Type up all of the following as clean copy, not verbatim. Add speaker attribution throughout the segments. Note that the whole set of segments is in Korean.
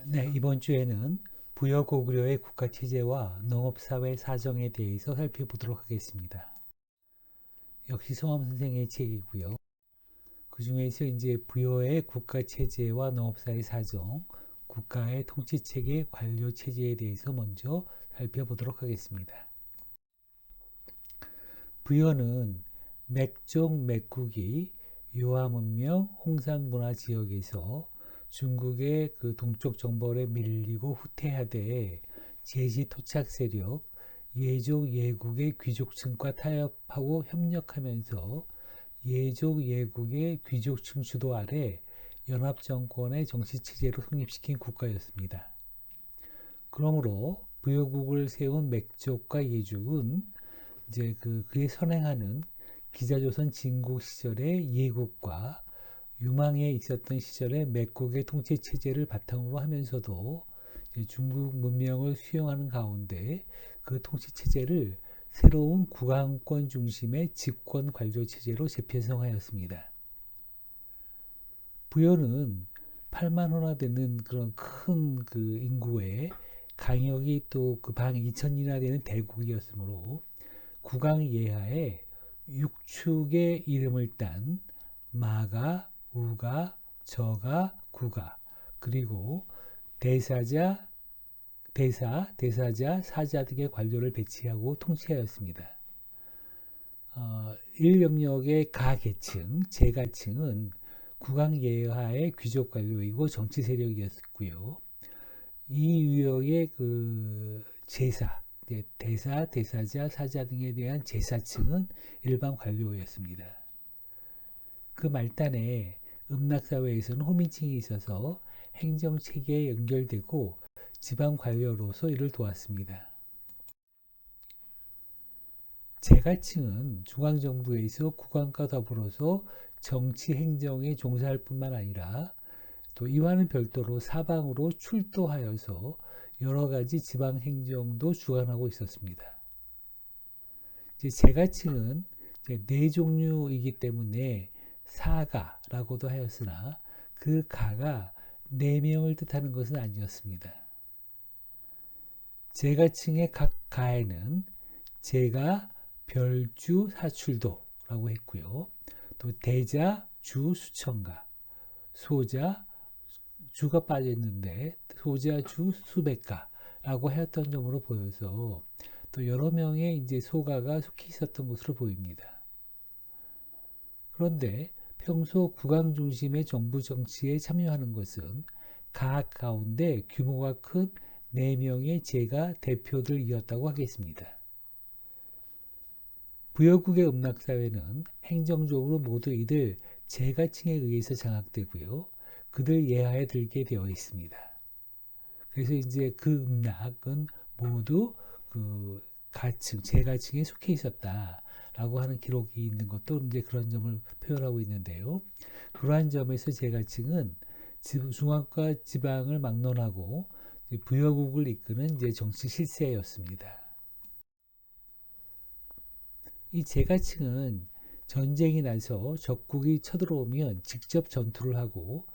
Speaker 1: 네, 이번 주에는 부여 고구려의 국가체제와 농업사회 사정에 대해서 살펴보도록 하겠습니다. 역시 성함 선생의 책이고요. 그 중에서 이제 부여의 국가체제와 농업사회 사정, 국가의 통치체계, 관료체제에 대해서 먼저 살펴보도록 하겠습니다. 부여는 맥종 맥국이 유화문명 홍산문화 지역에서 중국의 그 동쪽 정벌에 밀리고 후퇴하되 제지 토착 세력 예족 예국의 귀족층과 타협하고 협력하면서 예족 예국의 귀족층 주도 아래 연합정권의 정치체제로 성립시킨 국가였습니다. 그러므로 부여국을 세운 맥족과 예족은 이제 그에 선행하는 기자조선 진국 시절의 예국과 유망에 있었던 시절의 맥국의 통치 체제를 바탕으로 하면서도 중국 문명을 수용하는 가운데 그 통치 체제를 새로운 국왕권 중심의 집권 관료 체제로 재편성하였습니다. 부여는 8만 호나 되는 그런 큰 그 인구의 강역이 또 그 방 2천이나 되는 대국이었으므로 국왕 예하에 육축의 이름을 딴 마가, 우가, 저가, 구가 그리고 대사자, 대사자, 사자 등의 관료를 배치하고 통치하였습니다. 일영역의 가계층, 제가층은 국왕 예하의 귀족 관료이고 정치 세력이었고요. 이 유역의 그 제사, 대사, 대사자, 사자 등에 대한 제사층은 일반 관료였습니다. 그 말단에 음락사회에서는 호민층이 있어서 행정체계에 연결되고 지방 관료로서 이를 도왔습니다. 제가층은 중앙정부에서 국왕과 더불어서 정치 행정에 종사할 뿐만 아니라 또 이와는 별도로 사방으로 출도하여서 여러 가지 지방 행정도 주관하고 있었습니다. 제가층은 네 종류이기 때문에 사가라고도 하였으나 그 가가 네 명을 뜻하는 것은 아니었습니다. 제가층의 각 가에는 제가 별주 사출도라고 했고요. 또 대자 주 수천가, 소자 주가 빠져 있는데 소자 주 수백가라고 하였던 점으로 보여서 또 여러 명의 이제 소가가 속해 있었던 것으로 보입니다. 그런데 평소 국왕 중심의 정부 정치에 참여하는 것은 각 가운데 규모가 큰 4명의 제가 대표들이었다고 하겠습니다. 부여국의 음락사회는 행정적으로 모두 이들 제가층에 의해서 장악되고요. 그들 예하에 들게 되어 있습니다. 그래서 이제 그 음락은 모두 그 가층, 제가층에 속해 있었다라고 하는 기록이 있는 것도 이제 그런 점을 표현하고 있는데요. 그러한 점에서 제가층은 중앙과 지방을 막론하고 부여국을 이끄는 이제 정치 실세였습니다. 이 제가층은 전쟁이 나서 적국이 쳐들어오면 직접 전투를 하고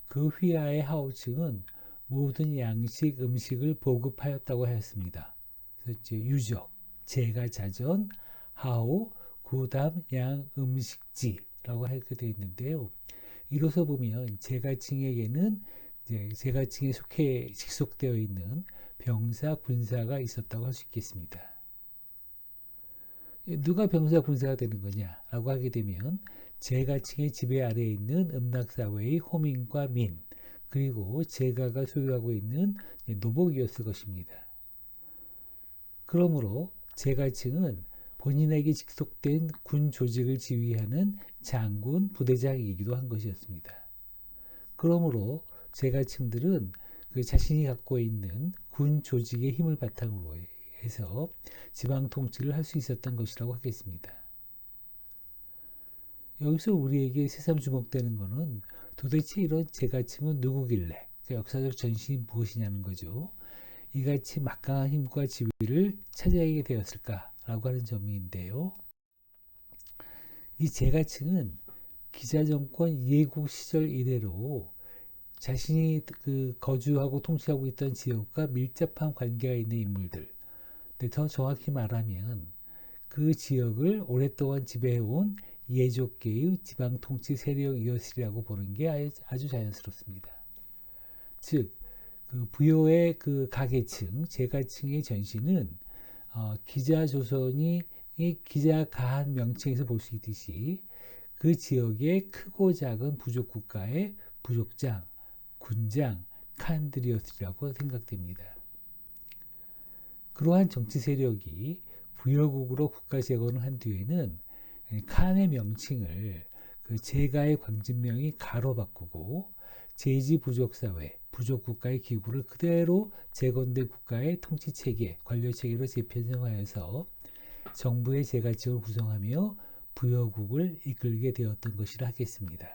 Speaker 1: 그 휘하의 하우층은 모든 양식 음식을 보급하였다고 하였습니다. 그래서 이제 유적, 제가 자전, 하우, 구담, 양, 음식지라고 하게 되어 있는데요. 이로서 보면 제가층에게는 이제 제가층에 속해 직속되어 있는 병사, 군사가 있었다고 할 수 있겠습니다. 누가 병사 군사가 되는 거냐라고 하게 되면 제가층의 지배 아래에 있는 음락사회의 호민과 민 그리고 제가가 소유하고 있는 노복이었을 것입니다. 그러므로 제가층은 본인에게 직속된 군 조직을 지휘하는 장군, 부대장이기도 한 것이었습니다. 그러므로 제가층들은 그 자신이 갖고 있는 군 조직의 힘을 바탕으로 해서 지방 통치를 할 수 있었던 것이라고 하겠습니다. 여기서 우리에게 새삼 주목되는 것은 도대체 이런 제가층은 누구길래 역사적 전신이 무엇이냐는 거죠. 이같이 막강한 힘과 지위를 차지하게 되었을까라고 하는 점인데요. 이 제가층은 기자정권 예국 시절 이래로 자신이 그 거주하고 통치하고 있던 지역과 밀접한 관계가 있는 인물들. 근데 더 정확히 말하면 그 지역을 오랫동안 지배해온 예족계의 지방 통치 세력이었으리라고 보는 게 아주 자연스럽습니다. 즉, 그 부여의 그 가계층, 재가층의 전신은 기자조선이 이 기자가한 명칭에서 볼 수 있듯이 그 지역의 크고 작은 부족 국가의 부족장, 군장, 칸들이었으리라고 생각됩니다. 그러한 정치 세력이 부여국으로 국가 재건을 한 뒤에는 칸의 명칭을 그 제가의 광진명이 가로 바꾸고 제지 부족사회, 부족국가의 기구를 그대로 재건된 국가의 통치체계, 관료체계로 재편성하여서 정부의 재가층을 구성하며 부여국을 이끌게 되었던 것이라 하겠습니다.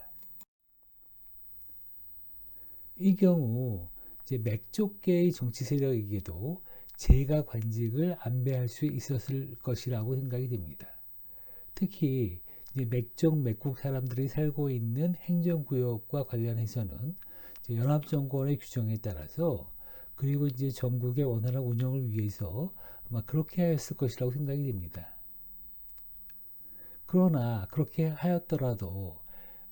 Speaker 1: 이 경우 이제 맥족계의 정치 세력에게도 재가 관직을 안배할 수 있었을 것이라고 생각이 됩니다. 특히 이제 맥족 맥국 사람들이 살고 있는 행정구역과 관련해서는 연합정권의 규정에 따라서 그리고 이제 전국의 원활한 운영을 위해서 아마 그렇게 하였을 것이라고 생각이 됩니다. 그러나 그렇게 하였더라도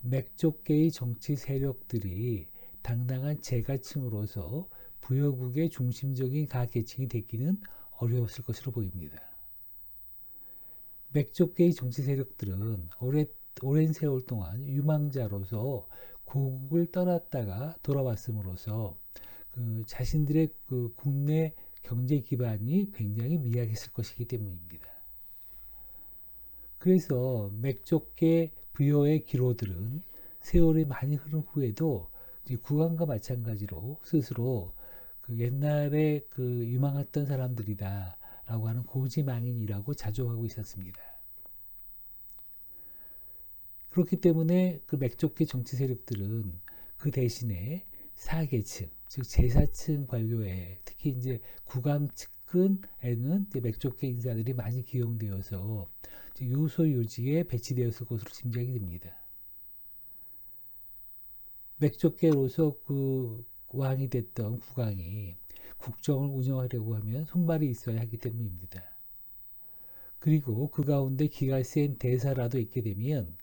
Speaker 1: 맥족계의 정치 세력들이 당당한 재가층으로서 부여국의 중심적인 가계층이 되기는 어려웠을 것으로 보입니다. 맥족계의 정치 세력들은 오랜 세월 동안 유망자로서 고국을 떠났다가 돌아왔음으로써 그 자신들의 그 국내 경제 기반이 굉장히 미약했을 것이기 때문입니다. 그래서 맥족계 부여의 기로들은 세월이 많이 흐른 후에도 국왕과 마찬가지로 스스로 그 옛날에 그 유망했던 사람들이다 라고 하는 고지망인이라고 자조하고 있었습니다. 그렇기 때문에 그 맥족계 정치 세력들은 그 대신에 사계층, 즉 제사층 관료에 특히 이제 국왕 측근에는 이제 맥족계 인사들이 많이 기용되어서 요소 요지에 배치되었을 것으로 짐작이 됩니다. 맥족계로서 그 왕이 됐던 국왕이 국정을 운영하려고 하면 손발이 있어야 하기 때문입니다. 그리고 그 가운데 기가 센 대사라도 있게 되면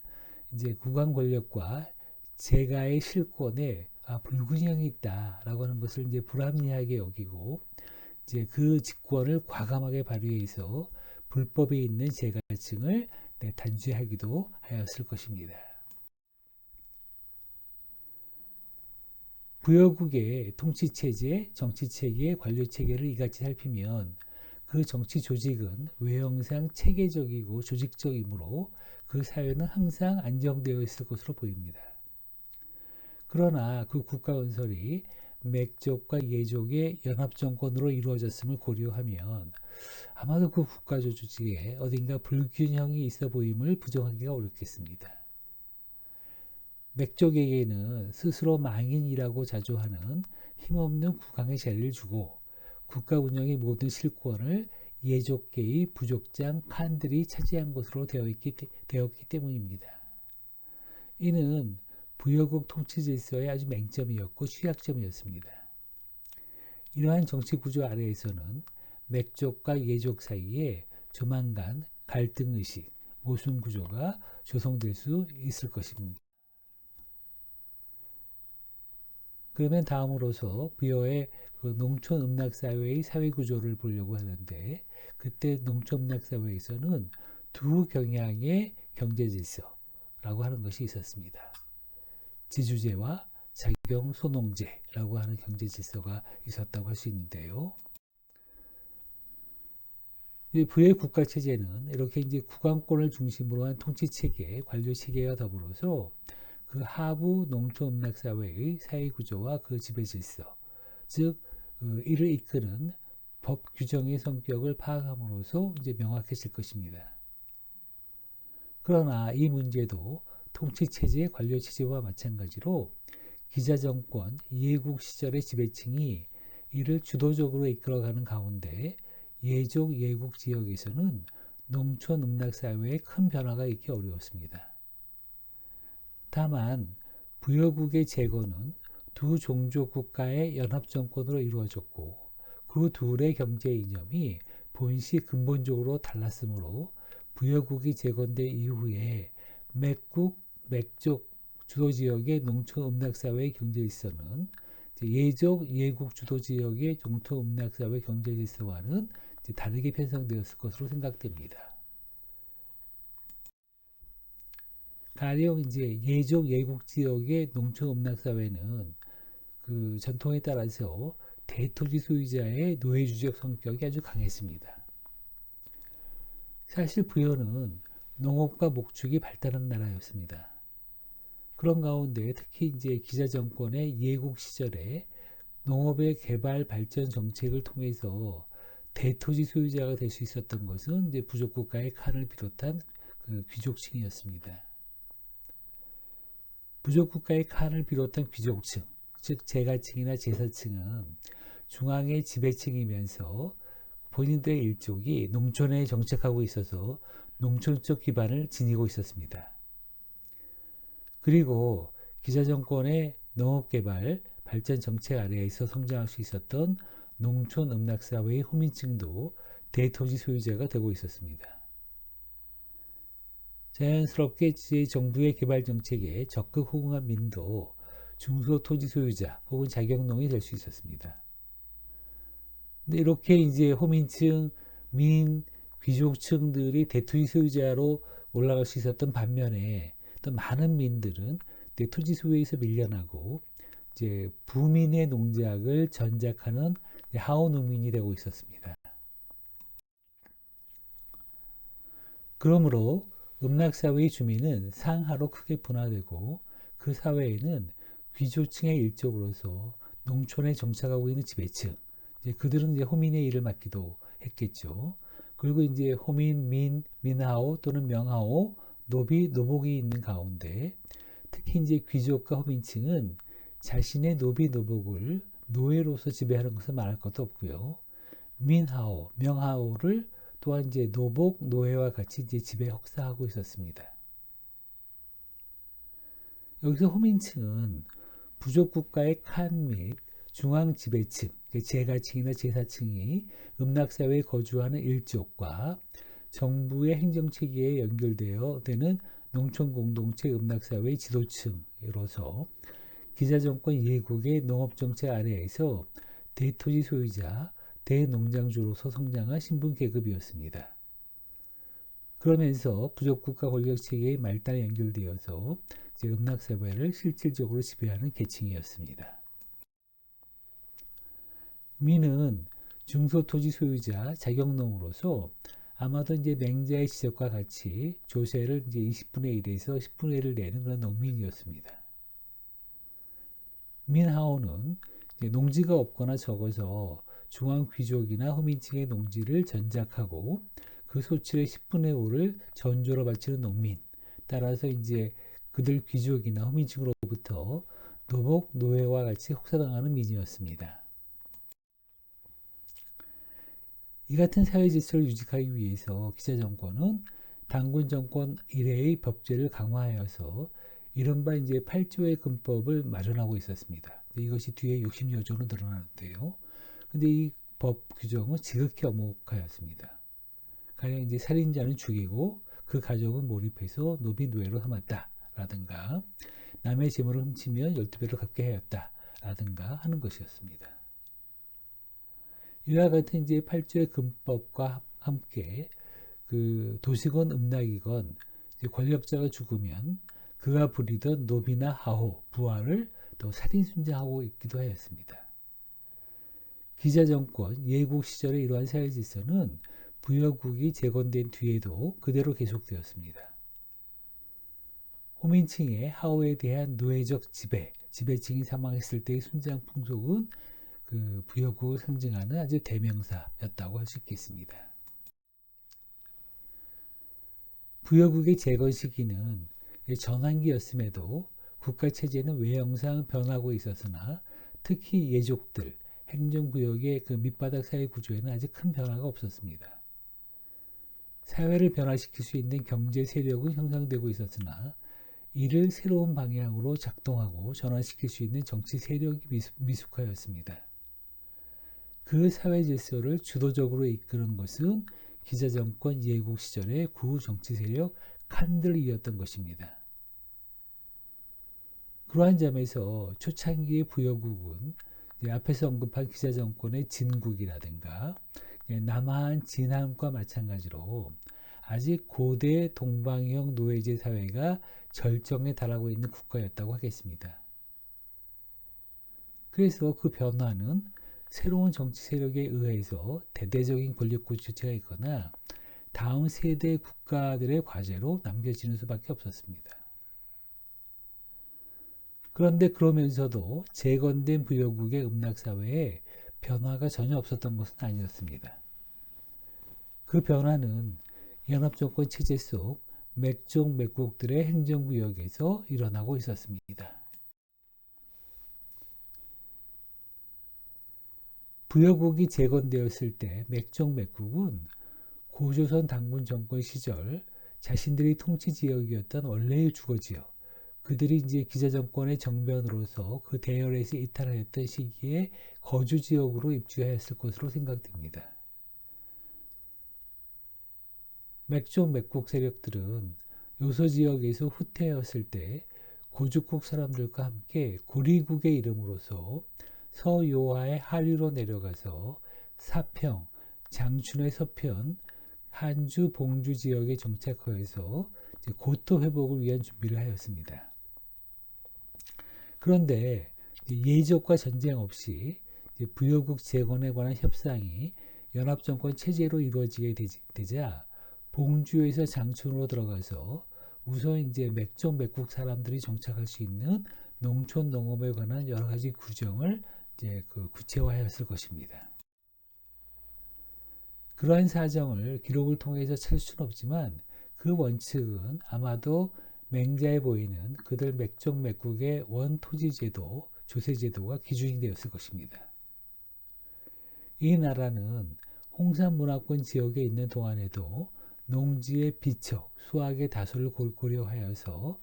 Speaker 1: 이제 국왕 권력과 제가의 실권에 불균형이 있다라고 하는 것을 이제 불합리하게 여기고 이제 그 직권을 과감하게 발휘해서 불법에 있는 제가층을 단죄하기도 하였을 것입니다. 부여국의 통치체제, 정치체계, 관료체계를 이같이 살피면 그 정치 조직은 외형상 체계적이고 조직적이므로 그 사회는 항상 안정되어 있을 것으로 보입니다. 그러나 그 국가 건설이 맥족과 예족의 연합정권으로 이루어졌음을 고려하면 아마도 그 국가 조직에 어딘가 불균형이 있어 보임을 부정하기가 어렵겠습니다. 맥족에게는 스스로 망인이라고 자조하는 힘없는 국왕의 자리를 주고 국가 운영의 모든 실권을 예족계의 부족장 칸들이 차지한 것으로 되었기 때문입니다. 이는 부여국 통치 질서의 아주 맹점이었고 취약점이었습니다. 이러한 정치 구조 아래에서는 맥족과 예족 사이에 조만간 갈등의식, 모순 구조가 조성될 수 있을 것입니다. 그러면 다음으로서 부여의 그 농촌 음락사회의 사회구조를 보려고 하는데 그때 농촌 음락사회에서는 두 경향의 경제질서라고 하는 것이 있었습니다. 지주제와 자경소농제라고 하는 경제질서가 있었다고 할 수 있는데요. 부의 국가체제는 이렇게 이제 국왕권을 중심으로 한 통치체계, 관료체계와 더불어서 그 하부 농촌 음락사회의 사회구조와 그 지배질서, 즉 이를 이끄는 법 규정의 성격을 파악함으로써 이제 명확해질 것입니다. 그러나 이 문제도 통치체제, 관료체제와 마찬가지로 기자정권, 이해국 시절의 지배층이 이를 주도적으로 이끌어가는 가운데 예족, 예국 지역에서는 농촌 음락사회에 큰 변화가 있기 어려웠습니다. 다만 부여국의 재건은 두 종족 국가의 연합 정권으로 이루어졌고 그 둘의 경제 이념이 본시 근본적으로 달랐으므로 부여국이 재건된 이후에 맥족 주도 지역의 농촌 음락사회의 경제 질서는 예족 예국 주도 지역의 농촌 음락사회 경제 질서와는 다르게 편성되었을 것으로 생각됩니다. 가령 이제 예족 예국 지역의 농촌 음락사회는 그 전통에 따라서 대토지 소유자의 노예주적 성격이 아주 강했습니다. 사실 부여는 농업과 목축이 발달한 나라였습니다. 그런 가운데 특히 이제 기자 정권의 예국 시절에 농업의 개발 발전 정책을 통해서 대토지 소유자가 될 수 있었던 것은 이제 부족 국가의 칸을 비롯한 그 귀족층이었습니다. 부족 국가의 칸을 비롯한 귀족층, 즉 제가층이나 제사층은 중앙의 지배층이면서 본인들의 일족이 농촌에 정착하고 있어서 농촌적 기반을 지니고 있었습니다. 그리고 기자 정권의 농업개발 발전 정책 아래에서 성장할 수 있었던 농촌 음락사회의 호민층도 대토지 소유자가 되고 있었습니다. 자연스럽게 정부의 개발 정책에 적극 호응한 민도 중소토지 소유자 혹은 자격농이 될 수 있었습니다. 근데 이렇게 이제 호민층, 민, 귀족층들이 대토지 소유자로 올라갈 수 있었던 반면에 또 많은 민들은 토지 소유에서 밀려나고 이제 부민의 농작을 전작하는 하우 농민이 되고 있었습니다. 그러므로 음락사회의 주민은 상하로 크게 분화되고 그 사회에는 귀족층의 일족으로서 농촌에 정착하고 있는 지배층, 이제 그들은 이제 호민의 일을 맡기도 했겠죠. 그리고 이제 호민, 민하오 또는 명하오, 노비, 노복이 있는 가운데 특히 이제 귀족과 호민층은 자신의 노비, 노복을 노예로서 지배하는 것을 말할 것도 없고요. 민하오, 명하오를 또한 이제 노복, 노예와 같이 이제 지배 혹사하고 있었습니다. 여기서 호민층은 부족 국가의 칸 및 중앙 지배층, 제가층이나 제사층이 음락사회에 거주하는 일족과 정부의 행정체계에 연결되어 되는 농촌 공동체 음락사회의 지도층으로서 기자정권 예국의 농업정책 아래에서 대토지 소유자, 대농장주로서 성장한 신분 계급이었습니다. 그러면서 부족국가 권력체계의 말단에 연결되어서 음락사회를 실질적으로 지배하는 계층이었습니다. 민은 중소토지 소유자, 자격농으로서 아마도 이제 맹자의 지적과 같이 조세를 이제 20분의 1에서 10분의 1을 내는 그런 농민이었습니다. 민하오는 농지가 없거나 적어서 중앙 귀족이나 호민층의 농지를 전작하고 그 소출의 10분의 5를 전조로 바치는 농민. 따라서 이제 그들 귀족이나 호민층으로부터 노복, 노예와 같이 혹사당하는 민이었습니다. 이 같은 사회 질서를 유지하기 위해서 기자 정권은 단군 정권 이래의 법제를 강화하여서 이른바 이제 8조의 군법을 마련하고 있었습니다. 이것이 뒤에 60여조로 늘어나는데요. 근데 이 법 규정은 지극히 엄혹하였습니다. 가령 이제 살인자는 죽이고 그 가족은 몰입해서 노비 노예로 삼았다라든가 남의 재물을 훔치면 12배로 갚게 하였다라든가 하는 것이었습니다. 이와 같은 이제 8조의 군법과 함께 그 도시건 음락이건 권력자가 죽으면 그가 부리던 노비나 하호, 부하를 또 살인순장하고 있기도 하였습니다. 기자정권, 예국 시절의 이러한 사회 질서는 부여국이 재건된 뒤에도 그대로 계속되었습니다. 호민층의 하호에 대한 노예적 지배층이 사망했을 때의 순장 풍속은 그 부여국을 상징하는 아주 대명사였다고 할 수 있겠습니다. 부여국의 재건 시기는 전환기였음에도 국가체제는 외형상 변하고 있었으나 특히 예족들, 행정구역의 그 밑바닥 사회 구조에는 아직 큰 변화가 없었습니다. 사회를 변화시킬 수 있는 경제 세력은 형성되고 있었으나 이를 새로운 방향으로 작동하고 전환시킬 수 있는 정치 세력이 미숙하였습니다. 그 사회 질서를 주도적으로 이끄는 것은 기자정권 예국 시절의 구 정치 세력 칸들이었던 것입니다. 그러한 점에서 초창기의 부여국은 앞에서 언급한 기자정권의 진국이라든가 남한 진함과 마찬가지로 아직 고대 동방형 노예제 사회가 절정에 달하고 있는 국가였다고 하겠습니다. 그래서 그 변화는 새로운 정치 세력에 의해서 대대적인 권력 구조체가 있거나 다음 세대 국가들의 과제로 남겨지는 수밖에 없었습니다. 그런데 그러면서도 재건된 부여국의 음락사회에 변화가 전혀 없었던 것은 아니었습니다. 그 변화는 연합정권 체제 속 맥족 맥국들의 행정구역에서 일어나고 있었습니다. 부여국이 재건되었을 때 맥족 맥국은 고조선 당군 정권 시절 자신들이 통치 지역이었던 원래의 주거 지역, 그들이 이제 기자정권의 정변으로서 그 대열에서 이탈하였던 시기에 거주 지역으로 입주하였을 것으로 생각됩니다. 맥족 맥국 세력들은 요소 지역에서 후퇴하였을 때 고죽국 사람들과 함께 고리국의 이름으로서 서요하의 하류로 내려가서 사평, 장춘의 서편, 한주, 봉주 지역에 정착하여서 고토 회복을 위한 준비를 하였습니다. 그런데 예적과 전쟁 없이 부여국 재건에 관한 협상이 연합정권 체제로 이루어지게 되자 봉주에서 장춘으로 들어가서 우선 이제 맥족 맥국 사람들이 정착할 수 있는 농촌 농업에 관한 여러 가지 규정을 이제 구체화하였을 것입니다. 그러한 사정을 기록을 통해서 찾을 수는 없지만 그 원칙은 아마도 맹자에 보이는 그들 맥족 맥국의 원토지제도, 조세제도가 기준이 되었을 것입니다. 이 나라는 홍산 문화권 지역에 있는 동안에도 농지의 비척, 수확의 다소를 고려하여서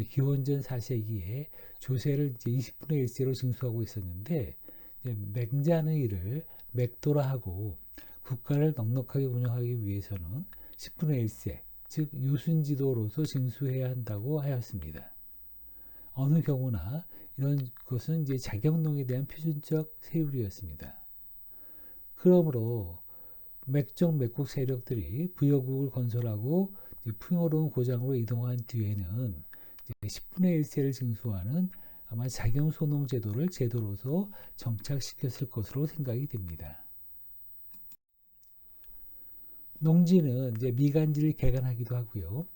Speaker 1: 기원전 4세기에 조세를 이제 20분의 1세로 징수하고 있었는데 맹자는 이를 맥도라하고 국가를 넉넉하게 운영하기 위해서는 10분의 1세, 즉 유순지도로서 징수해야 한다고 하였습니다. 어느 경우나 이런 것은 이제 자격농에 대한 표준적 세율이었습니다. 그러므로 맥족 맥국 세력들이 부여국을 건설하고 풍요로운 고장으로 이동한 뒤에는 10분의 1세를 징수하는 아마 자경소농 제도를 제도로서 정착시켰을 것으로 생각이 됩니다. 농지는 이제 미간지를 개간하기도 하고요.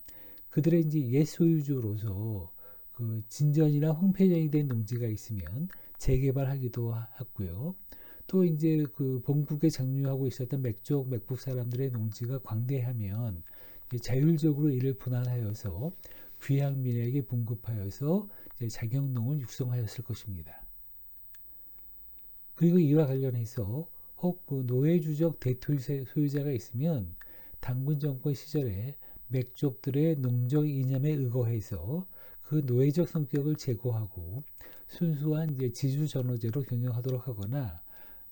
Speaker 1: 그들의 이제 옛 소유주로서 그 진전이나 황폐전이 된 농지가 있으면 재개발하기도 하고요. 또 이제 그 본국에 장유하고 있었던 맥족 맥국 사람들의 농지가 광대하면 자율적으로 이를 분할하여서 귀향민에게 분급하여서 자경농을 육성하였을 것입니다. 그리고 이와 관련해서 혹 그 노예주적 대토 소유자가 있으면 당군 정권 시절에 맥족들의 농적 이념에 의거해서 그 노예적 성격을 제고하고 순수한 이제 지주전호제로 경영하도록 하거나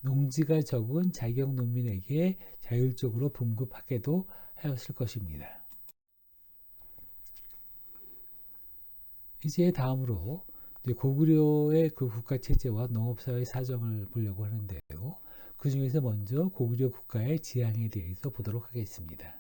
Speaker 1: 농지가 적은 자격 농민에게 자율적으로 분급하게도 하였을 것입니다. 이제 다음으로 고구려의 그 국가체제와 농업사회 사정을 보려고 하는데요. 그 중에서 먼저 고구려 국가의 지향에 대해서 보도록 하겠습니다.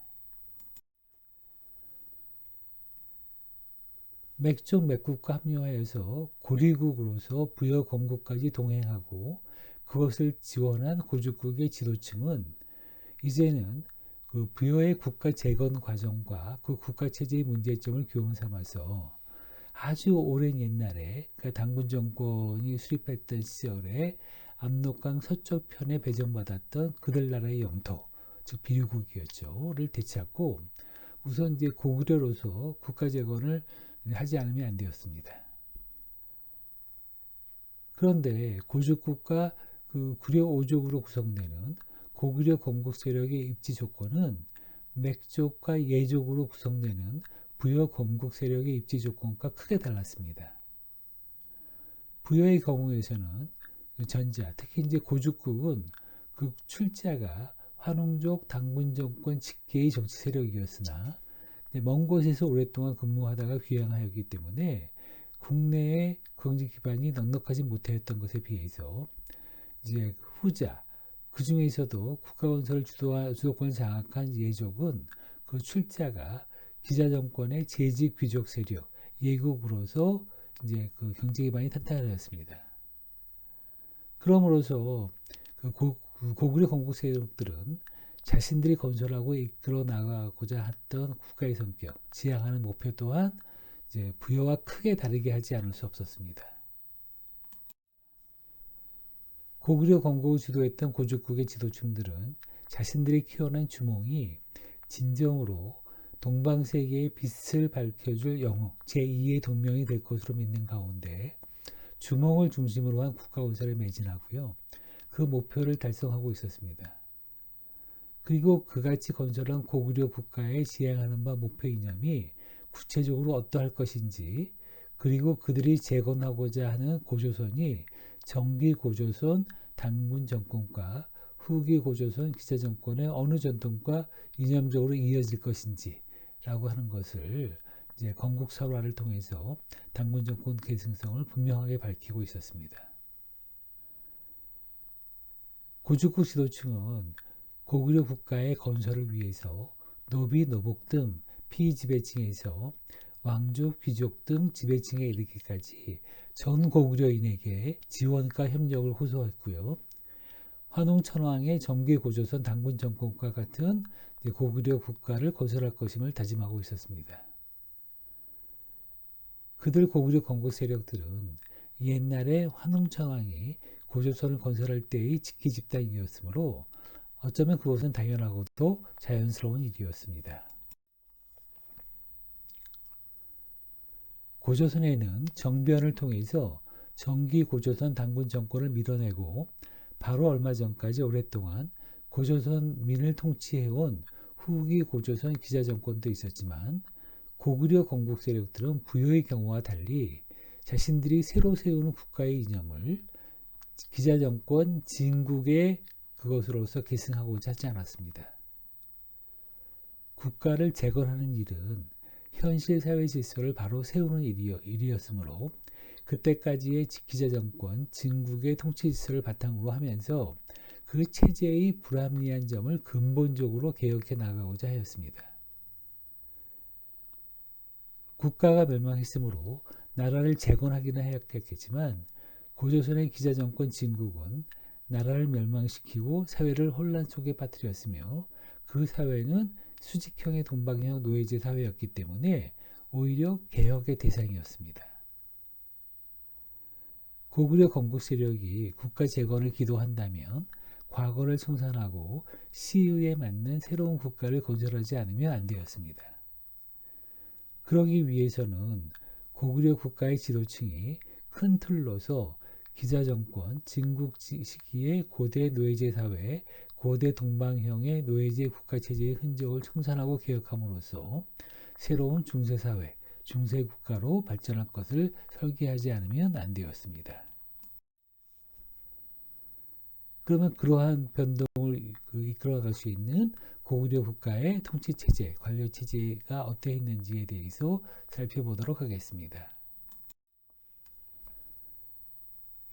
Speaker 1: 맥족 맥국과 합류하여서 고리국으로서 부여 건국까지 동행하고 그것을 지원한 고죽국의 지도층은 이제는 그 부여의 국가 재건 과정과 그 국가 체제의 문제점을 교훈 삼아서 아주 오랜 옛날에 그 당군 정권이 수립했던 시절에 압록강 서쪽 편에 배정받았던 그들 나라의 영토, 즉 비류국이었죠,를 되찾고 우선 이제 고구려로서 국가 재건을 하지 않으면 안 되었습니다. 그런데 고죽국과 그 구려 5족으로 구성되는 고구려 건국 세력의 입지 조건은 맥족과 예족으로 구성되는 부여 건국 세력의 입지 조건과 크게 달랐습니다. 부여의 경우에서는 전자, 특히 이제 고죽국은 그 출자가 환웅족 당군 정권 직계의 정치 세력이었으나 먼 곳에서 오랫동안 근무하다가 귀향하였기 때문에 국내의 경제 기반이 넉넉하지 못하였던 것에 비해서 이제 후자, 그 중에서도 국가건설을 주도권을 장악한 예족은 그 출자가 기자정권의 재직 귀족 세력, 예국으로서 이제 그 경제 기반이 탄탄하였습니다. 그럼으로써 그 고구려 건국 세력들은 자신들이 건설하고 이끌어 나가고자 했던 국가의 성격, 지향하는 목표 또한 이제 부여와 크게 다르게 하지 않을 수 없었습니다. 고구려 건국을 주도했던 고죽국의 지도층들은 자신들이 키워낸 주몽이 진정으로 동방세계의 빛을 밝혀줄 영웅, 제2의 동명이 될 것으로 믿는 가운데 주몽을 중심으로 한 국가건설에 매진하고요. 그 목표를 달성하고 있었습니다. 그리고 그같이 건설한 고구려 국가에 지향하는 바 목표 이념이 구체적으로 어떠할 것인지, 그리고 그들이 재건하고자 하는 고조선이 정기 고조선 당군 정권과 후기 고조선 기자 정권의 어느 전통과 이념적으로 이어질 것인지 라고 하는 것을 이제 건국 설화를 통해서 당군 정권 계승성을 분명하게 밝히고 있었습니다. 고죽국 지도층은 고구려 국가의 건설을 위해서 노비, 노복 등 피지배층에서 왕족, 귀족 등 지배층에 이르기까지 전 고구려인에게 지원과 협력을 호소했고요. 환웅천왕의 정기 고조선 당군 정권과 같은 고구려 국가를 건설할 것임을 다짐하고 있었습니다. 그들 고구려 건국 세력들은 옛날에 환웅천왕이 고조선을 건설할 때의 직계 집단이었으므로 어쩌면 그것은 당연하고도 자연스러운 일이었습니다. 고조선에는 정변을 통해서 정기 고조선 당군 정권을 밀어내고 바로 얼마 전까지 오랫동안 고조선민을 통치해온 후기 고조선 기자 정권도 있었지만 고구려 건국 세력들은 부여의 경우와 달리 자신들이 새로 세우는 국가의 이념을 기자 정권 진국의 그것으로서 계승하고자 하지 않았습니다. 국가를 재건하는 일은 현실 사회 질서를 바로 세우는 일이었으므로 그때까지의 기자 정권 진국의 통치 질서를 바탕으로 하면서 그 체제의 불합리한 점을 근본적으로 개혁해 나가고자 하였습니다. 국가가 멸망했으므로 나라를 재건하기는 하였겠지만 고조선의 기자 정권 진국은 나라를 멸망시키고 사회를 혼란 속에 빠뜨렸으며 그 사회는 수직형의 동방형 노예제 사회였기 때문에 오히려 개혁의 대상이었습니다. 고구려 건국 세력이 국가 재건을 기도한다면 과거를 청산하고 시의에 맞는 새로운 국가를 건설하지 않으면 안 되었습니다. 그러기 위해서는 고구려 국가의 지도층이 큰 틀로서 기자정권, 진국 시기의 고대 노예제 사회, 고대 동방형의 노예제 국가체제의 흔적을 청산하고 개혁함으로써 새로운 중세사회, 중세국가로 발전할 것을 설계하지 않으면 안 되었습니다. 그러면 그러한 변동을 이끌어갈 수 있는 고구려 국가의 통치체제, 관료체제가 어떠했는지에 대해서 살펴보도록 하겠습니다.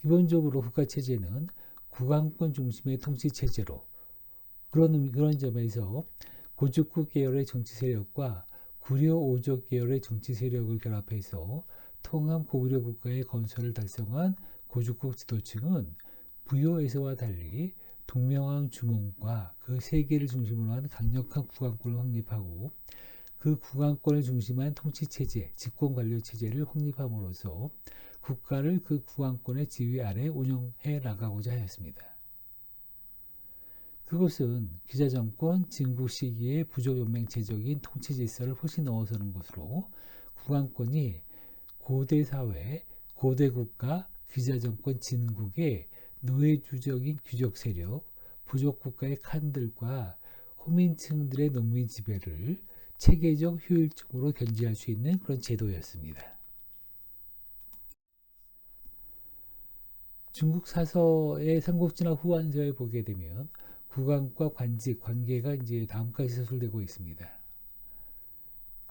Speaker 1: 기본적으로 국가체제는 국왕권 중심의 통치체제로 그런 점에서 고죽국 계열의 정치 세력과 구려 오족 계열의 정치 세력을 결합해서 통합 고구려 국가의 건설을 달성한 고죽국 지도층은 부여에서와 달리 동명왕 주몽과 그 세계를 중심으로 한 강력한 국왕권을 확립하고 그 국왕권을 중심한 통치체제, 집권관료체제를 확립함으로써 국가를 그 국왕권의 지휘 아래 운영해 나가고자 하였습니다. 그것은 기자정권, 진국 시기의 부족연맹체적인 통치질서를 훨씬 넘어서는 것으로 국왕권이 고대사회, 고대국가, 기자정권 진국의 노예주적인 귀족 세력, 부족국가의 칸들과 호민층들의 농민 지배를 체계적 효율적으로 견제할 수 있는 그런 제도였습니다. 중국 사서의 삼국지나 후한서에 보게 되면 국왕과 관직 관계가 이제 다음까지 서술되고 있습니다.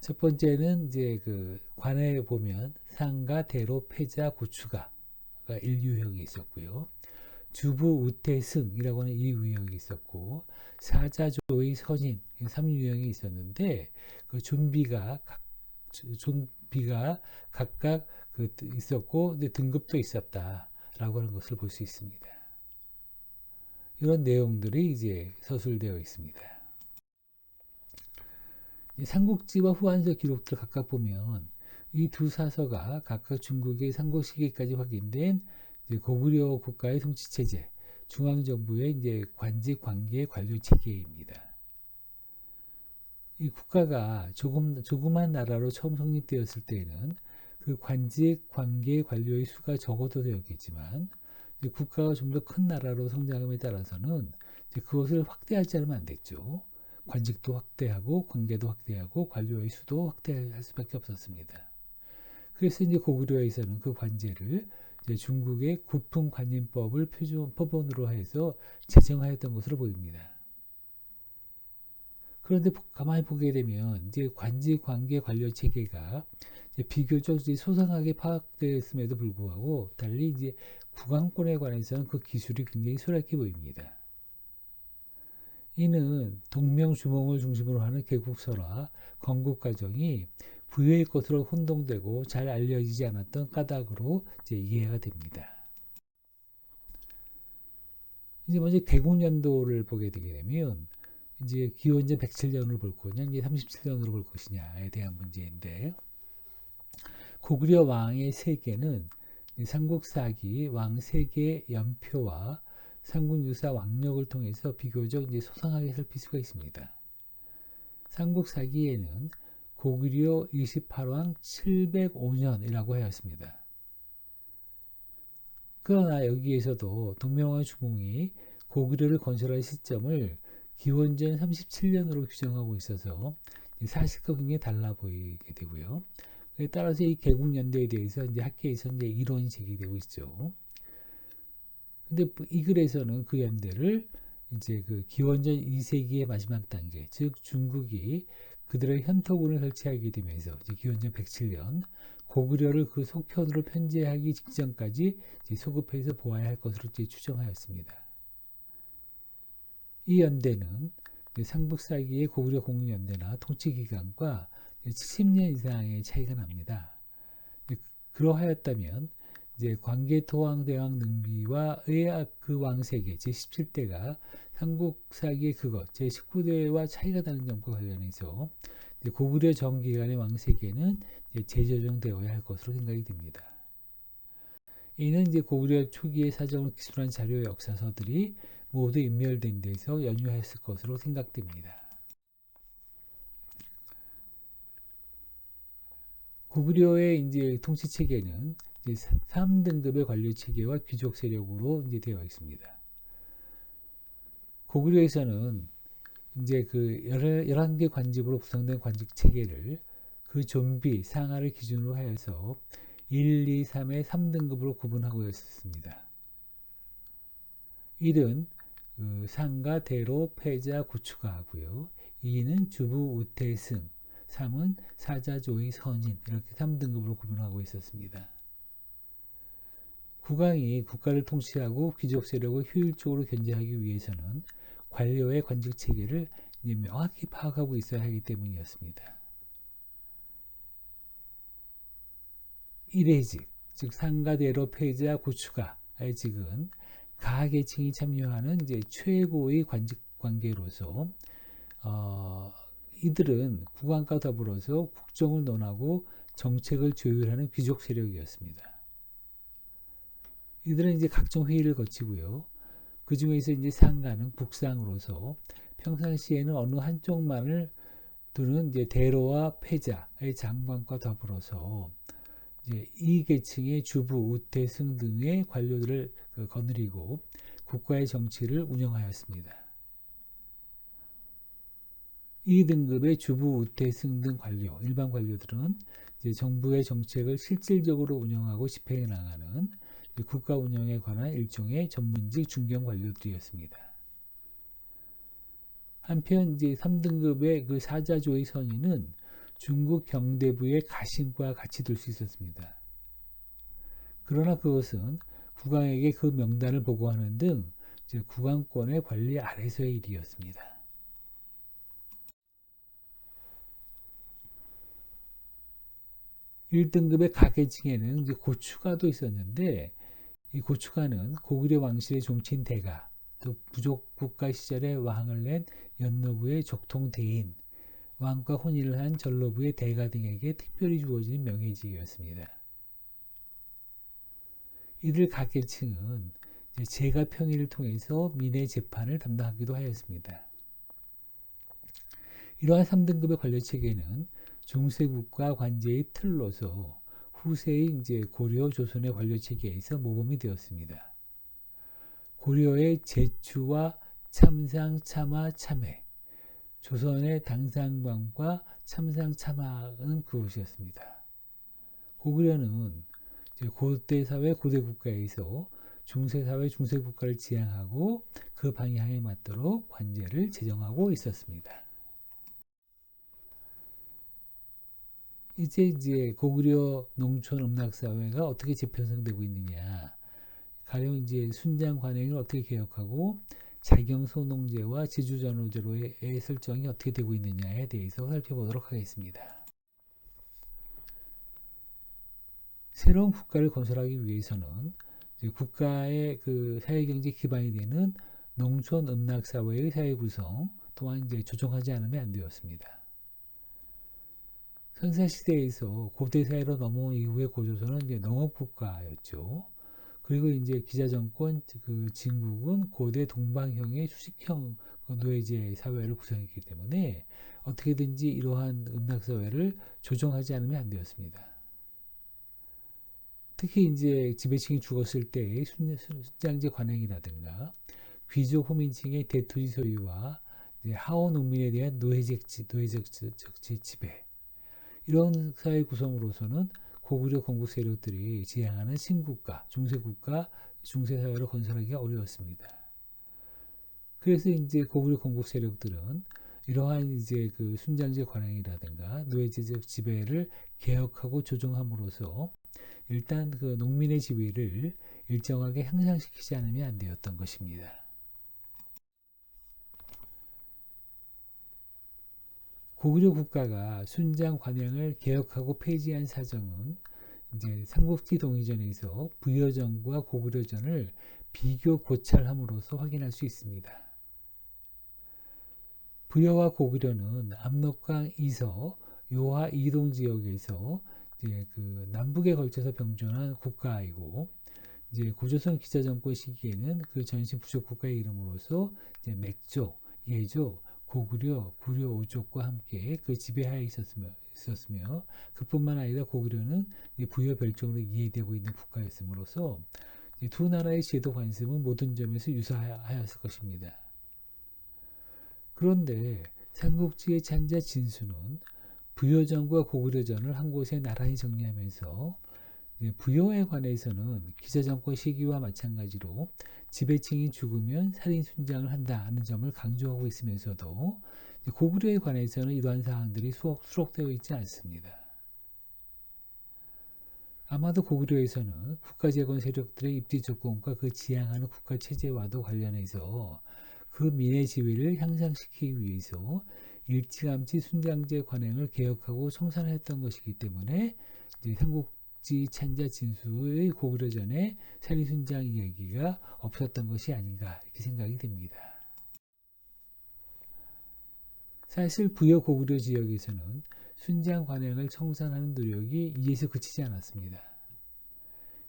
Speaker 1: 첫 번째는 이제 그 관에 보면 상가, 대로, 패자, 고추가가 1유형이 있었고요. 주부, 우태승이라고 하는 2유형이 있었고, 사자조의 선인 3유형이 있었는데, 그 좀비가 각각 있었고, 근데 등급도 있었다라고 하는 것을 볼 수 있습니다. 이런 내용들이 이제 서술되어 있습니다. 삼국지와 후한서 기록들 각각 보면 이 두 사서가 각각 중국의 삼국 시기까지 확인된 고구려 국가의 통치 체제, 중앙 정부의 이제 관직 관계 관료 체계입니다. 이 국가가 조그만 나라로 처음 성립되었을 때에는 그 관직 관계 관료의 수가 적어도 되었겠지만 국가가 좀 더 큰 나라로 성장함에 따라서는 그것을 확대하지 않으면 안 됐죠. 관직도 확대하고 관계도 확대하고 관료의 수도 확대할 수밖에 없었습니다. 그래서 이제 고구려에서는 그 관제를 이제 중국의 구품관인법을 표본으로 해서 제정하였던 것으로 보입니다. 그런데 가만히 보게 되면 이제 관직 관계 관료 체계가 이제 비교적 소상하게 파악되었음에도 불구하고 달리 이제 국왕권에 관해서는 그 기술이 굉장히 소략해 보입니다. 이는 동명주몽을 중심으로 하는 개국설화, 건국 과정이 부유의 것으로 혼동되고 잘 알려지지 않았던 까닭으로 이제 이해가 됩니다. 이제 먼저 개국연도를 보게 되게 되면 이제 기원전 107년으로 볼 거냐, 이제 37년으로 볼 것이냐에 대한 문제인데, 고구려 왕의 세계는 삼국사기 왕 세계 연표와 삼국유사 왕력을 통해서 비교적 이제 소상하게 살필 수가 있습니다. 삼국사기에는 고구려 28왕 705년이라고 하였습니다. 그러나 여기에서도 동명왕 주몽이 고구려를 건설할 시점을 기원전 37년으로 규정하고 있어서 사실과 굉장히 달라 보이게 되고요. 따라서 이 개국연도에 대해서 이제 학계에서 이제 이론이 제기되고 있죠. 근데 이 글에서는 그 연대를 이제 그 기원전 2세기의 마지막 단계, 즉 중국이 그들의 현토군을 설치하게 되면서 이제 기원전 107년 고구려를 그 속편으로 편제하기 직전까지 이제 소급해서 보아야 할 것으로 이제 추정하였습니다. 이 연대는 삼국사기의 고구려 공유연대나 통치기간과 70년 이상의 차이가 납니다. 그러하였다면 이제 광개토왕대왕 능비와 의악 왕세계 제17대가 삼국사기의 그것 제19대와 차이가 나는 점과 관련해서 고구려 전기간의 왕세계는 재조정되어야 할 것으로 생각이 됩니다. 이는 이제 고구려 초기의 사정을 기술한 자료 역사서들이 모두 인멸된 데서 연유했을 것으로 생각됩니다. 고구려의 이제 통치 체계는 이제 3등급의 관료 체계와 귀족 세력으로 이제 되어 있습니다. 고구려에서는 이제 그 11개 관직으로 구성된 관직 체계를 그 좀비 상하를 기준으로 하여서 1, 2, 3의 3등급으로 구분하고 있었습니다. 1은 그 상가, 대로, 패자, 고추가 하고요. 2는 주부, 우태승, 3은 사자조의 선인 이렇게 3등급으로 구분하고 있었습니다. 국왕이 국가를 통치하고 귀족 세력을 효율적으로 견제하기 위해서는 관료의 관직 체계를 명확히 파악하고 있어야 하기 때문이었습니다. 1회직, 즉 상가, 대로, 패자, 고추가의 직은 가계층이 참여하는 이제 최고의 관직 관계로서 이들은 국왕과 더불어서 국정을 논하고 정책을 조율하는 귀족 세력이었습니다. 이들은 이제 각종 회의를 거치고요. 그 중에서 이제 상가는 국상으로서 평상시에는 어느 한쪽만을 두는 이제 대로와 패자의 장관과 더불어서 이제 이 계층의 주부, 우태승 등의 관료들을 거느리고 국가의 정치를 운영하였습니다. 2등급의 주부, 우태승 등 관료, 일반 관료들은 이제 정부의 정책을 실질적으로 운영하고 집행해 나가는 국가 운영에 관한 일종의 전문직 중견 관료들이었습니다. 한편 이제 3등급의 그 사자조의 선인은 중국 경대부의 가신과 같이 둘 수 있었습니다. 그러나 그것은 국왕에게 그 명단을 보고하는 등 이제 국왕권의 관리 아래서의 일이었습니다. 1등급의 가계층에는 이제 고추가도 있었는데, 이 고추가는 고구려 왕실의 종친 대가, 또 부족 국가 시절에 왕을 낸 연노부의 적통 대인, 왕과 혼인을 한 전로부의 대가 등에게 특별히 주어진 명예직이었습니다. 이들 가계층은 제가 평의를 통해서 민의 재판을 담당하기도 하였습니다. 이러한 3등급의 관료체계는 중세국가 관제의 틀로서 후세의 이제 고려 조선의 관료체계에서 모범이 되었습니다. 고려의 제추와 참상, 참하, 참회, 조선의 당상관과 참상, 참하는 그것이었습니다. 고구려는 고대 사회, 고대 국가에서 중세 사회, 중세 국가를 지향하고 그 방향에 맞도록 관제를 제정하고 있었습니다. 이제 고구려 농촌 음락 사회가 어떻게 재편성되고 있느냐, 가령 이제 순장 관행을 어떻게 개혁하고 자경 소농제와 지주 전호제로의 설정이 어떻게 되고 있느냐에 대해서 살펴보도록 하겠습니다. 새로운 국가를 건설하기 위해서는 국가의 그 사회경제 기반이 되는 농촌 음락 사회의 사회 구성 또한 이제 조정하지 않으면 안 되었습니다. 선사시대에서 고대 사회로 넘어온 이후의 고조선은 이제 농업국가였죠. 그리고 이제 기자정권 그 진국은 고대 동방형의 수식형 노예제 사회를 구성했기 때문에 어떻게든지 이러한 음락사회를 조정하지 않으면 안 되었습니다. 특히 이제 지배층이 죽었을 때의 순장제 관행이라든가 귀족 호민층의 대토지 소유와 하원 농민에 대한 노예적 지배, 이런 사회 구성으로서는 고구려 건국 세력들이 지향하는 신국가, 중세국가, 중세사회를 건설하기가 어려웠습니다. 그래서 이제 고구려 건국 세력들은 이러한 이제 그 순장제 관행이라든가 노예제적 지배를 개혁하고 조정함으로써 일단 그 농민의 지위를 일정하게 향상시키지 않으면 안 되었던 것입니다. 고구려 국가가 순장 관행을 개혁하고 폐지한 사정은 이제 삼국지 동의전에서 부여전과 고구려전을 비교 고찰함으로써 확인할 수 있습니다. 부여와 고구려는 압록강 이서, 요하 이동 지역에서 이제 그 남북에 걸쳐서 병존한 국가이고, 이제 고조선 기자정권 시기에는 그 전신 부족 국가의 이름으로서 이제 맥족, 예족, 고구려, 구려 5족과 함께 그 지배하에 있었으며 그뿐만 아니라 고구려는 부여 별종으로 이해되고 있는 국가였음으로써 두 나라의 제도 관습은 모든 점에서 유사하였을 것입니다. 그런데 삼국지의 찬자 진수는 부여전과 고구려전을 한 곳에 나란히 정리하면서 부여에 관해서는 기자정권 시기와 마찬가지로 지배층이 죽으면 살인 순장을 한다는 점을 강조하고 있으면서도 고구려에 관해서는 이러한 사항들이 수록되어 있지 않습니다. 아마도 고구려에서는 국가재건 세력들의 입지 조건과 그 지향하는 국가 체제와도 관련해서 그 민의 지위를 향상시키기 위해서 일찌감치 순장제 관행을 개혁하고 청산했던 것이기 때문에 이제 삼국지 찬자 진수의 고구려전에 살인순장 이야기가 없었던 것이 아닌가 이렇게 생각이 됩니다. 사실 부여 고구려 지역에서는 순장 관행을 청산하는 노력이 이에서 그치지 않았습니다.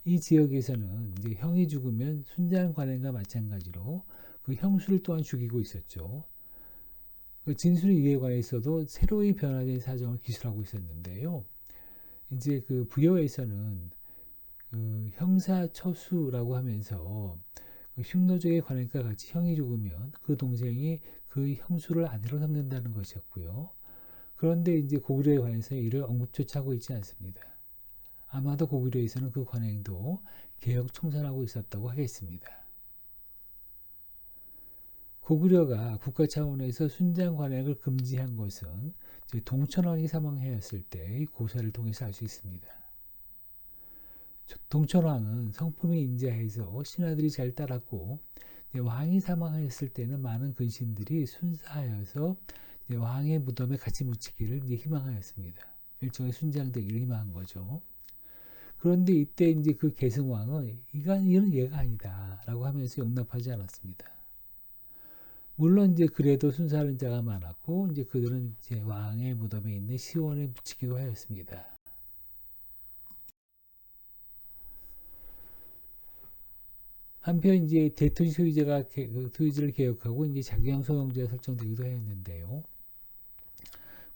Speaker 1: 이 지역에서는 이제 형이 죽으면 순장 관행과 마찬가지로 그 형수를 또한 죽이고 있었죠. 그 진술 이해에 관해서도 새로이 변화된 사정을 기술하고 있었는데요. 이제 그 부여에서는 그 형사처수라고 하면서 그 흉노적의 관행과 같이 형이 죽으면 그 동생이 그 형수를 아내로 삼는다는 것이었고요. 그런데 이제 고구려에 관해서 이를 언급조차 하고 있지 않습니다. 아마도 고구려에서는 그 관행도 개혁 청산하고 있었다고 하겠습니다. 고구려가 국가 차원에서 순장 관행을 금지한 것은 동천왕이 사망하였을 때의 고사를 통해서 알 수 있습니다. 동천왕은 성품이 인자해서 신하들이 잘 따랐고 왕이 사망하였을 때는 많은 근신들이 순사하여서 왕의 무덤에 같이 묻히기를 희망하였습니다. 일종의 순장되기를 희망한 거죠. 그런데 이때 이제 그 계승왕은 이는 얘가 아니다라고 하면서 용납하지 않았습니다. 물론 이제 그래도 순사하는 자가 많았고 이제 그들은 이제 왕의 무덤에 있는 시원에 묻히기도 하였습니다. 한편 이제 대토지 소유제를 개혁하고 이제 자기형 소명제가 설정되기도 했는데요.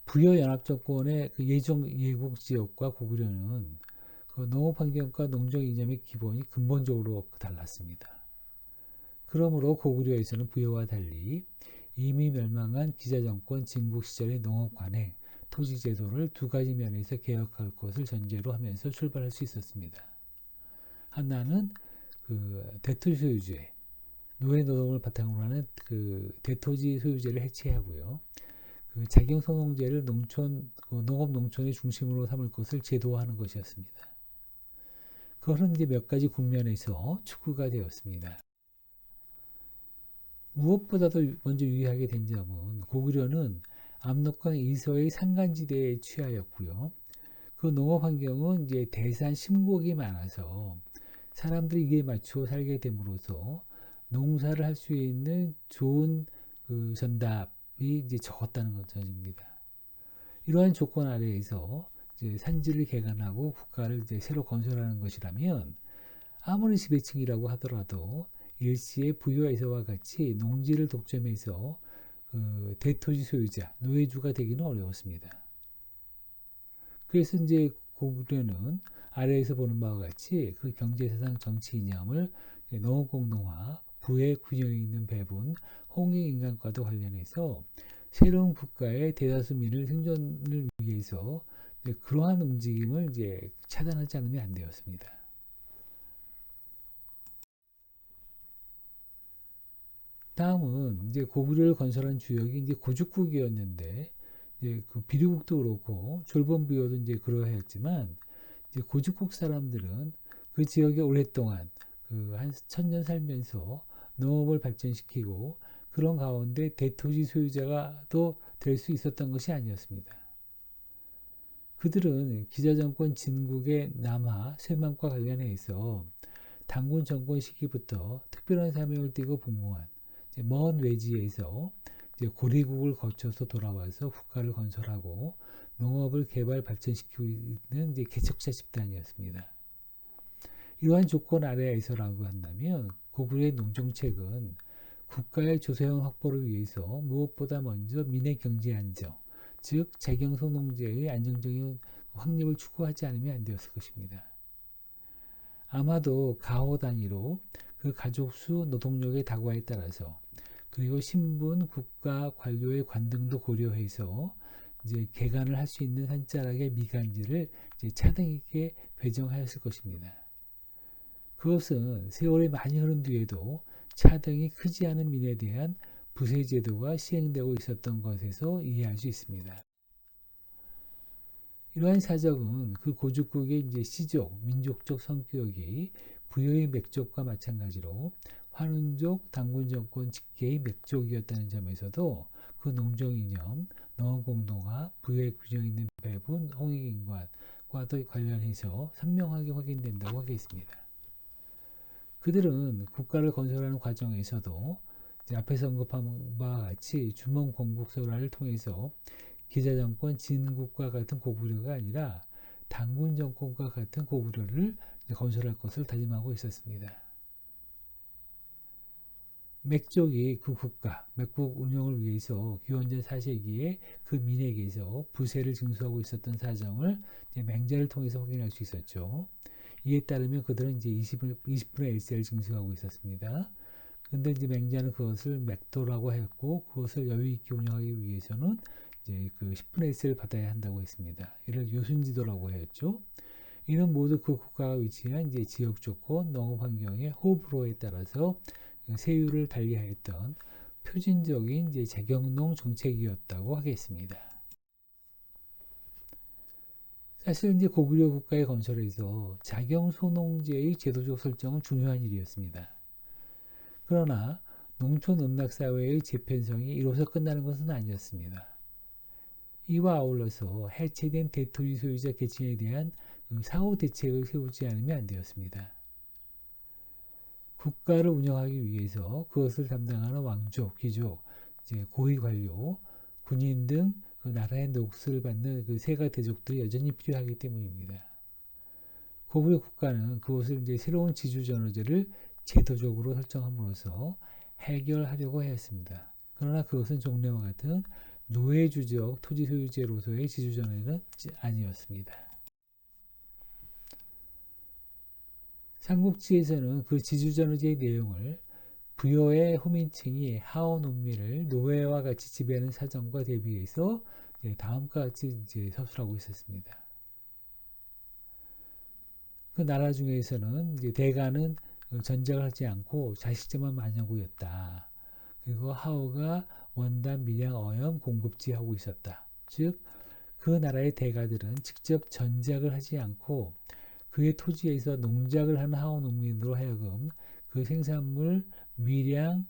Speaker 1: 부여 연합 정권의 그 예국 지역과 고구려는 그 농업 환경과 농정 이념의 기본이 근본적으로 달랐습니다. 그러므로 고구려에서는 부여와 달리 이미 멸망한 기자정권 진국 시절의 농업 관행, 토지 제도를 두 가지 면에서 개혁할 것을 전제로 하면서 출발할 수 있었습니다. 하나는 그 대토지 소유제, 노예 노동을 바탕으로 하는 그 대토지 소유제를 해체하고요. 그 자경 소농제를 농업 농촌의 중심으로 삼을 것을 제도화하는 것이었습니다. 그것은 이제 몇 가지 국면에서 추구가 되었습니다. 무엇보다도 먼저 유의하게 된 점은 고구려는 압록강 이서의 산간지대에 취하였고요. 그 농업 환경은 이제 대산 심곡이 많아서 사람들이 이에 맞추어 살게 됨으로써 농사를 할 수 있는 좋은 그 전답이 이제 적었다는 것입니다. 이러한 조건 아래에서 이제 산지를 개간하고 국가를 이제 새로 건설하는 것이라면 아무리 지배층이라고 하더라도 일시의 부여에서와 같이 농지를 독점해서 그 대토지 소유자, 노예주가 되기는 어려웠습니다. 그래서 이제 고구려는 아래에서 보는 바와 같이 그 경제사상 정치 이념을 농업공동화, 부의 균형 있는 배분, 홍익인간과도 관련해서 새로운 국가의 대다수민을 생존을 위해서 그러한 움직임을 이제 차단하지 않으면 안 되었습니다. 다음은 이제 고구려를 건설한 주역이 이제 고죽국이었는데 이제 그 비류국도 그렇고 졸본부여도 이제 그러했지만 이제 고죽국 사람들은 그 지역에 오랫동안 그 한 1000년 살면서 농업을 발전시키고 그런 가운데 대토지 소유자가 또 될 수 있었던 것이 아니었습니다. 그들은 기자정권 진국의 남하, 쇠망과 관련해서 단군 정권 시기부터 특별한 사명을 띠고 복무한 먼 외지에서 고리국을 거쳐서 돌아와서 국가를 건설하고 농업을 개발 발전시키고 있는 개척자 집단이었습니다. 이러한 조건 아래에서라고 한다면 고구려의 농정책은 국가의 조세형 확보를 위해서 무엇보다 먼저 민의 경제 안정, 즉 재경소농제의 안정적인 확립을 추구하지 않으면 안 되었을 것입니다. 아마도 가호 단위로 그 가족 수, 노동력의 다과에 따라서 그리고 신분, 국가, 관료의 관등도 고려해서 이제 개간을 할 수 있는 산자락의 미간지를 이제 차등하게 배정하였을 것입니다. 그것은 세월이 많이 흐른 뒤에도 차등이 크지 않은 민에 대한 부세 제도가 시행되고 있었던 것에서 이해할 수 있습니다. 이러한 사정은 그 고죽국의 이제 시족, 민족적 성격이 부여의 맥족과 마찬가지로 환운족, 단군정권 직계의 맥족이었다는 점에서도 그 농정 이념, 농업공동화, 부여의 균형 있는 배분, 홍익인간과도 관련해서 선명하게 확인된다고 하겠습니다. 그들은 국가를 건설하는 과정에서도 앞에서 언급한 바와 같이 주몽 건국설화를 통해서 기자정권 진국과 같은 고구려가 아니라 단군 정권과 같은 고구려를 건설할 것을 다짐하고 있었습니다. 맥족이 그 국가, 맥국 운영을 위해서 기원전 4세기에 그 민에게서 부세를 징수하고 있었던 사정을 맹자를 통해서 확인할 수 있었죠. 이에 따르면 그들은 이제 20분의 1세를 징수하고 있었습니다. 근데 이제 맹자는 그것을 맥도라고 했고, 그것을 여유 있게 운영하기 위해서는 이제 그 10분의 1세를 받아야 한다고 했습니다. 이를 요순지도라고 했죠. 이는 모두 그 국가가 위치한 이제 지역 조건, 농업 환경의 호불호에 따라서 세율을 달리하였던 표준적인 이제 자경농 정책이었다고 하겠습니다. 사실 이제 고구려 국가의 건설에서 자경소농제의 제도적 설정은 중요한 일이었습니다. 그러나 농촌 음락사회의 재편성이 이로써 끝나는 것은 아니었습니다. 이와 아울러서 해체된 대토지 소유자 계층에 대한 사후 대책을 세우지 않으면 안 되었습니다. 국가를 운영하기 위해서 그것을 담당하는 왕족, 귀족, 이제 고위 관료, 군인 등 그 나라의 몫을 받는 그 세가 대족들이 여전히 필요하기 때문입니다. 고구려 국가는 그것을 이제 새로운 지주 전호제를 제도적으로 설정함으로써 해결하려고 했습니다. 그러나 그것은 종래와 같은 노예주적 토지 소유제로서의 지주 전호제는 아니었습니다. 삼국지에서는 그 지주 전호제의 내용을 부여의 호민층이 하원 농민을 노예와 같이 지배하는 사정과 대비해서 다음과 같이 이제 서술하고 있었습니다. 그 나라 중에서는 이제 대가는 전쟁을 하지 않고 자식제만 만영구였다. 그리고 하오가 원단, 밀양, 어염 공급지하고 있었다. 즉, 그 나라의 대가들은 직접 전작을 하지 않고 그의 토지에서 농작을 하는 하오 농민으로 하여금 그 생산물, 밀양,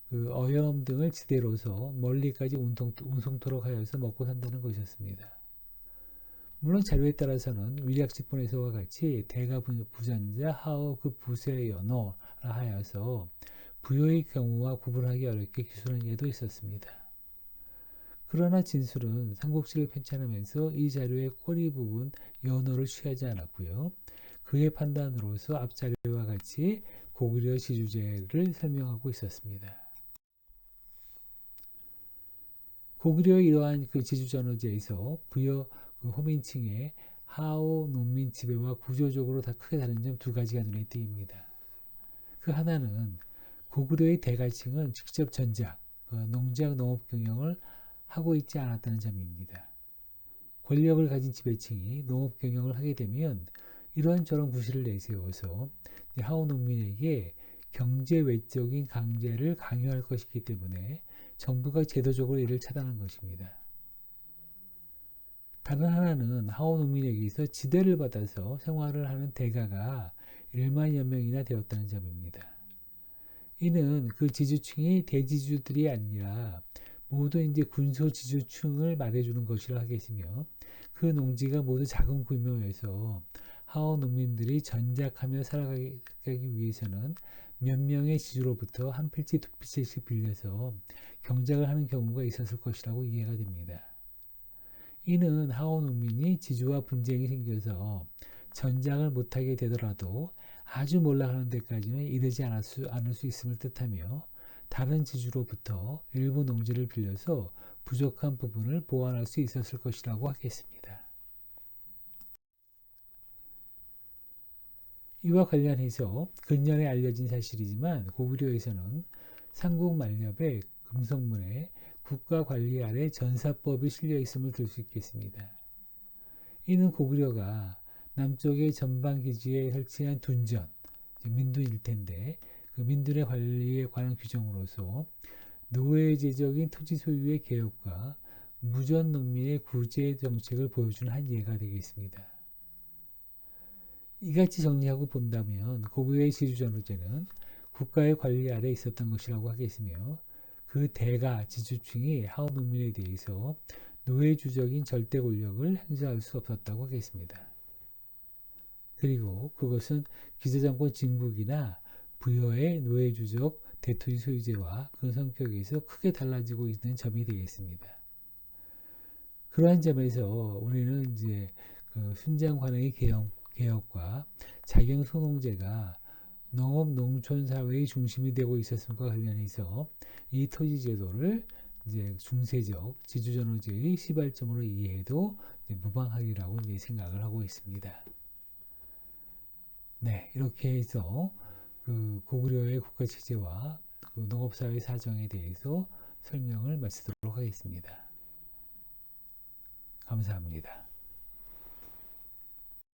Speaker 1: 그 어염 등을 지대로서 멀리까지 운송토록 하여서 먹고 산다는 것이었습니다. 물론 자료에 따라서는 위략지본에서와 같이 대가 부전자 하오 그 부세 연호라 하여서 부여의 경우와 구분하기 어렵게 기술한 예도 있었습니다. 그러나 진술은 삼국지를 편찬하면서 이 자료의 꼬리 부분 연호를 취하지 않았고요. 그의 판단으로서 앞 자료와 같이 고구려 지주제를 설명하고 있었습니다. 고구려의 이러한 그 지주전호제에서 부여 그 호민층의 하오 농민 지배와 구조적으로 다 크게 다른 점 두 가지가 눈에 띄입니다. 그 하나는 고구려의 대가층은 직접 전작, 농작 농업 경영을 하고 있지 않았다는 점입니다. 권력을 가진 지배층이 농업 경영을 하게 되면 이런저런 구실을 내세워서 하오 농민에게 경제 외적인 강제를 강요할 것이기 때문에 정부가 제도적으로 이를 차단한 것입니다. 다른 하나는 하오 농민에게서 지대를 받아서 생활을 하는 대가가 1만여 명이나 되었다는 점입니다. 이는 그 지주층이 대지주들이 아니라 모두 이제 군소지주층을 말해주는 것이라 하겠으며 그 농지가 모두 작은 규모여서 하오 농민들이 전작하며 살아가기 위해서는 몇 명의 지주로부터 한 필지 두 필지씩 빌려서 경작을 하는 경우가 있었을 것이라고 이해가 됩니다. 이는 하오 농민이 지주와 분쟁이 생겨서 전작을 못하게 되더라도 아주 몰락하는 데까지는 이르지 않을 수 있음을 뜻하며 다른 지주로부터 일부 농지를 빌려서 부족한 부분을 보완할 수 있었을 것이라고 하겠습니다. 이와 관련해서 근년에 알려진 사실이지만 고구려에서는 삼국 말엽의 금성문에 국가 관리 아래 전사법이 실려 있음을 들 수 있겠습니다. 이는 고구려가 남쪽의 전방 기지에 설치한 둔전, 민둔일 텐데 그 민둔의 관리에 관한 규정으로서 노예제적인 토지 소유의 개혁과 무전 농민의 구제 정책을 보여주는 한 예가 되겠습니다. 이같이 정리하고 본다면 고구려의 지주전호제는 국가의 관리 아래 있었던 것이라고 하겠으며 그 대가 지주층이 하오 농민에 대해서 노예주적인 절대 권력을 행사할 수 없었다고 하겠습니다. 그리고 그것은 기저정권 진국이나 부여의 노예주적 대토지 소유제와 그 성격에서 크게 달라지고 있는 점이 되겠습니다. 그러한 점에서 우리는 이제 그 순장관의 개혁과 자경소농제가 농업 농촌 사회의 중심이 되고 있었음과 관련해서 이 토지제도를 이제 중세적 지주전호제의 시발점으로 이해해도 무방하리라고 이제 생각을 하고 있습니다. 네, 이렇게 해서 그 고구려의 국가체제와 그 농업사회 사정에 대해서 설명을 마치도록 하겠습니다. 감사합니다.